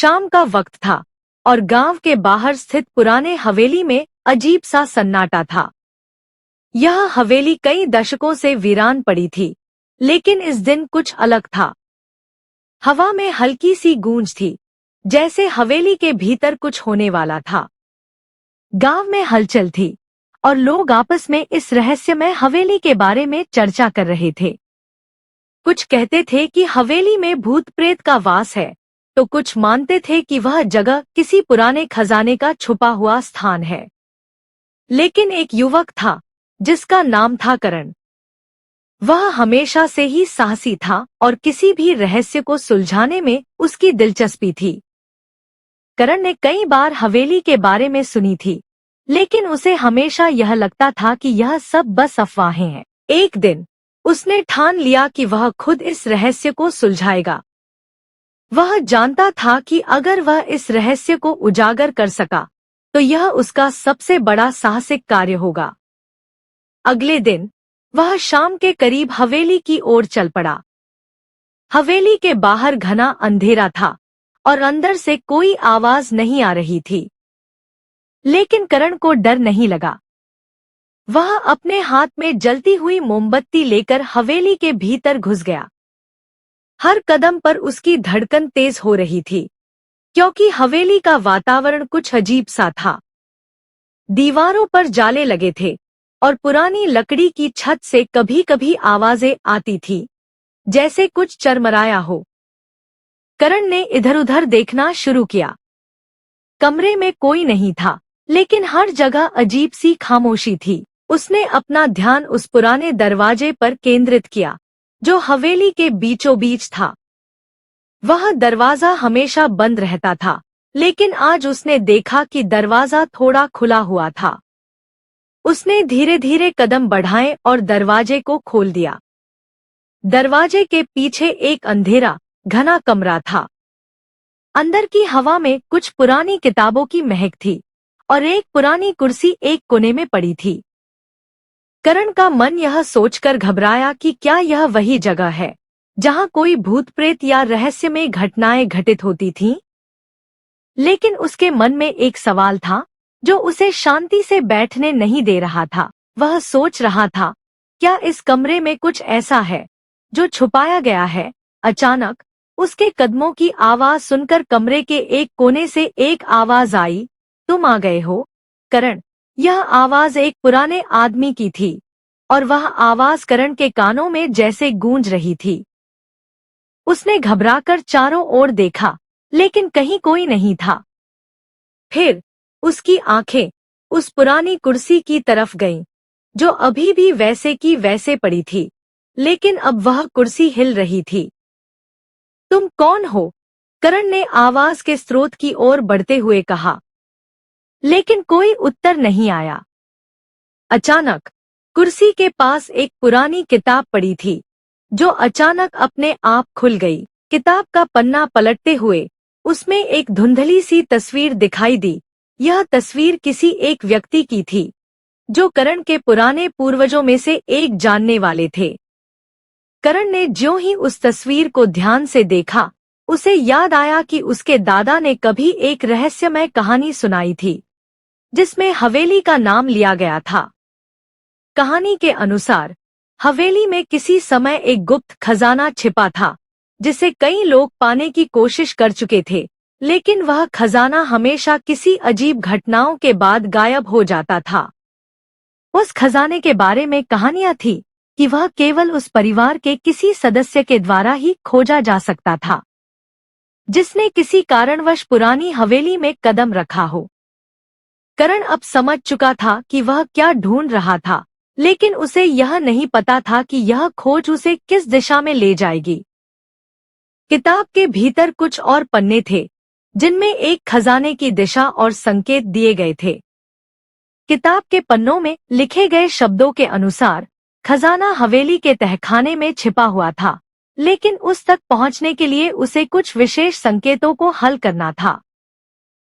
शाम का वक्त था और गांव के बाहर स्थित पुराने हवेली में अजीब सा सन्नाटा था। यह हवेली कई दशकों से वीरान पड़ी थी, लेकिन इस दिन कुछ अलग था। हवा में हल्की सी गूंज थी, जैसे हवेली के भीतर कुछ होने वाला था। गांव में हलचल थी और लोग आपस में इस रहस्यमय हवेली के बारे में चर्चा कर रहे थे। कुछ कहते थे कि हवेली में भूत प्रेत का वास है, तो कुछ मानते थे कि वह जगह किसी पुराने खजाने का छुपा हुआ स्थान है। लेकिन एक युवक था जिसका नाम था करण। वह हमेशा से ही साहसी था और किसी भी रहस्य को सुलझाने में उसकी दिलचस्पी थी। करण ने कई बार हवेली के बारे में सुनी थी, लेकिन उसे हमेशा यह लगता था कि यह सब बस अफवाहें हैं। एक दिन उसने ठान लिया कि वह खुद इस रहस्य को सुलझाएगा। वह जानता था कि अगर वह इस रहस्य को उजागर कर सका तो यह उसका सबसे बड़ा साहसिक कार्य होगा। अगले दिन वह शाम के करीब हवेली की ओर चल पड़ा। हवेली के बाहर घना अंधेरा था और अंदर से कोई आवाज नहीं आ रही थी। लेकिन करण को डर नहीं लगा। वह अपने हाथ में जलती हुई मोमबत्ती लेकर हवेली के भीतर घुस गया। हर कदम पर उसकी धड़कन तेज हो रही थी, क्योंकि हवेली का वातावरण कुछ अजीब सा था। दीवारों पर जाले लगे थे और पुरानी लकड़ी की छत से कभी-कभी आवाजें आती थी, जैसे कुछ चरमराया हो। करण ने इधर-उधर देखना शुरू किया। कमरे में कोई नहीं था, लेकिन हर जगह अजीब सी खामोशी थी। उसने अपना ध्यान उस पुराने दरवाजे पर केंद्रित किया, जो हवेली के बीचों बीच था। वह दरवाजा हमेशा बंद रहता था, लेकिन आज उसने देखा कि दरवाजा थोड़ा खुला हुआ था। उसने धीरे धीरे कदम बढ़ाए और दरवाजे को खोल दिया। दरवाजे के पीछे एक अंधेरा, घना कमरा था। अंदर की हवा में कुछ पुरानी किताबों की महक थी और एक पुरानी कुर्सी एक कोने में पड़ी थी। करण का मन यह सोचकर घबराया कि क्या यह वही जगह है जहां कोई भूत प्रेत या रहस्यमय घटनाएं घटित होती थीं? लेकिन उसके मन में एक सवाल था जो उसे शांति से बैठने नहीं दे रहा था। वह सोच रहा था, क्या इस कमरे में कुछ ऐसा है जो छुपाया गया है? अचानक उसके कदमों की आवाज सुनकर कमरे के एक कोने से एक आवाज आई, तुम आ गए हो, करण। यह आवाज एक पुराने आदमी की थी और वह आवाज करण के कानों में जैसे गूंज रही थी। उसने घबराकर चारों ओर देखा, लेकिन कहीं कोई नहीं था। फिर उसकी आंखें उस पुरानी कुर्सी की तरफ गईं, जो अभी भी वैसे की वैसे पड़ी थी, लेकिन अब वह कुर्सी हिल रही थी। तुम कौन हो? करण ने आवाज के स्रोत की ओर बढ़ते हुए कहा, लेकिन कोई उत्तर नहीं आया। अचानक कुर्सी के पास एक पुरानी किताब पड़ी थी, जो अचानक अपने आप खुल गई। किताब का पन्ना पलटते हुए उसमें एक धुंधली सी तस्वीर दिखाई दी। यह तस्वीर किसी एक व्यक्ति की थी, जो करण के पुराने पूर्वजों में से एक जानने वाले थे। करण ने ज्यों ही उस तस्वीर को ध्यान से देखा, उसे याद आया कि उसके दादा ने कभी एक रहस्यमय कहानी सुनाई थी, जिसमें हवेली का नाम लिया गया था। कहानी के अनुसार हवेली में किसी समय एक गुप्त खजाना छिपा था, जिसे कई लोग पाने की कोशिश कर चुके थे, लेकिन वह खजाना हमेशा किसी अजीब घटनाओं के बाद गायब हो जाता था। उस खजाने के बारे में कहानियां थी कि वह केवल उस परिवार के किसी सदस्य के द्वारा ही खोजा जा सकता था, जिसने किसी कारणवश पुरानी हवेली में कदम रखा हो। करण अब समझ चुका था कि वह क्या ढूंढ रहा था, लेकिन उसे यह नहीं पता था कि यह खोज उसे किस दिशा में ले जाएगी। किताब के भीतर कुछ और पन्ने थे, जिनमें एक खजाने की दिशा और संकेत दिए गए थे। किताब के पन्नों में लिखे गए शब्दों के अनुसार खजाना हवेली के तहखाने में छिपा हुआ था, लेकिन उस तक पहुंचने के लिए उसे कुछ विशेष संकेतों को हल करना था।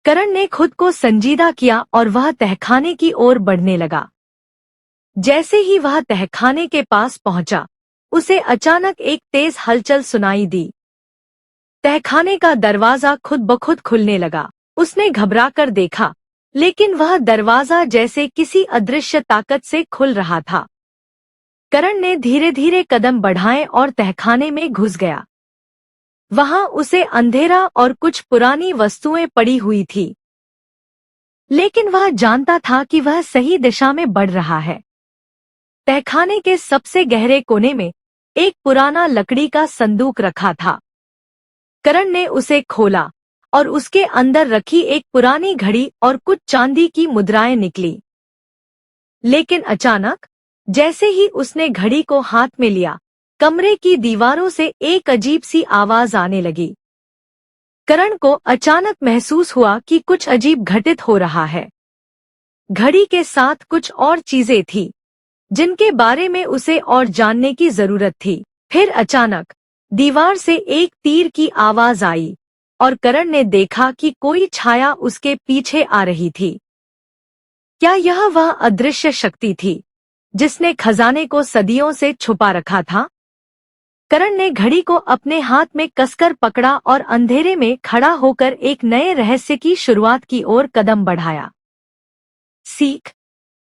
करण ने खुद को संजीदा किया और वह तहखाने की ओर बढ़ने लगा। जैसे ही वह तहखाने के पास पहुंचा, उसे अचानक एक तेज हलचल सुनाई दी। तहखाने का दरवाजा खुद ब खुद खुलने लगा। उसने घबराकर देखा, लेकिन वह दरवाजा जैसे किसी अदृश्य ताकत से खुल रहा था। करण ने धीरे धीरे कदम बढ़ाए और तहखाने में घुस गया। वहां उसे अंधेरा और कुछ पुरानी वस्तुएं पड़ी हुई थी, लेकिन वह जानता था कि वह सही दिशा में बढ़ रहा है। तहखाने के सबसे गहरे कोने में एक पुराना लकड़ी का संदूक रखा था। करण ने उसे खोला और उसके अंदर रखी एक पुरानी घड़ी और कुछ चांदी की मुद्राएं निकली। लेकिन अचानक, जैसे ही उसने घड़ी को हाथ में लिया, कमरे की दीवारों से एक अजीब सी आवाज आने लगी। करण को अचानक महसूस हुआ कि कुछ अजीब घटित हो रहा है। घड़ी के साथ कुछ और चीजें थीं, जिनके बारे में उसे और जानने की जरूरत थी। फिर अचानक दीवार से एक तीर की आवाज आई और करण ने देखा कि कोई छाया उसके पीछे आ रही थी। क्या यह वह अदृश्य शक्ति थी जिसने खजाने को सदियों से छुपा रखा था? करण ने घड़ी को अपने हाथ में कसकर पकड़ा और अंधेरे में खड़ा होकर एक नए रहस्य की शुरुआत की ओर कदम बढ़ाया। सीख: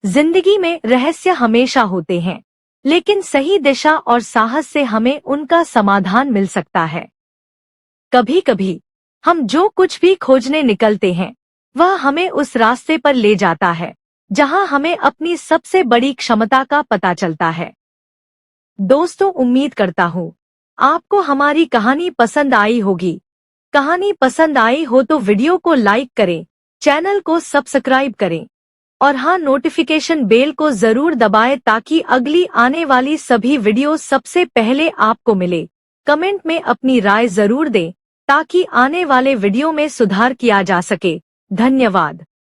जिंदगी में रहस्य हमेशा होते हैं, लेकिन सही दिशा और साहस से हमें उनका समाधान मिल सकता है। कभी कभी हम जो कुछ भी खोजने निकलते हैं, वह हमें उस रास्ते पर ले जाता है जहां हमें अपनी सबसे बड़ी क्षमता का पता चलता है। दोस्तों, उम्मीद करता हूँ आपको हमारी कहानी पसंद आई होगी। कहानी पसंद आई हो तो वीडियो को लाइक करें, चैनल को सब्सक्राइब करें और हाँ, नोटिफिकेशन बेल को जरूर दबाएं ताकि अगली आने वाली सभी वीडियो सबसे पहले आपको मिले। कमेंट में अपनी राय जरूर दें ताकि आने वाले वीडियो में सुधार किया जा सके। धन्यवाद।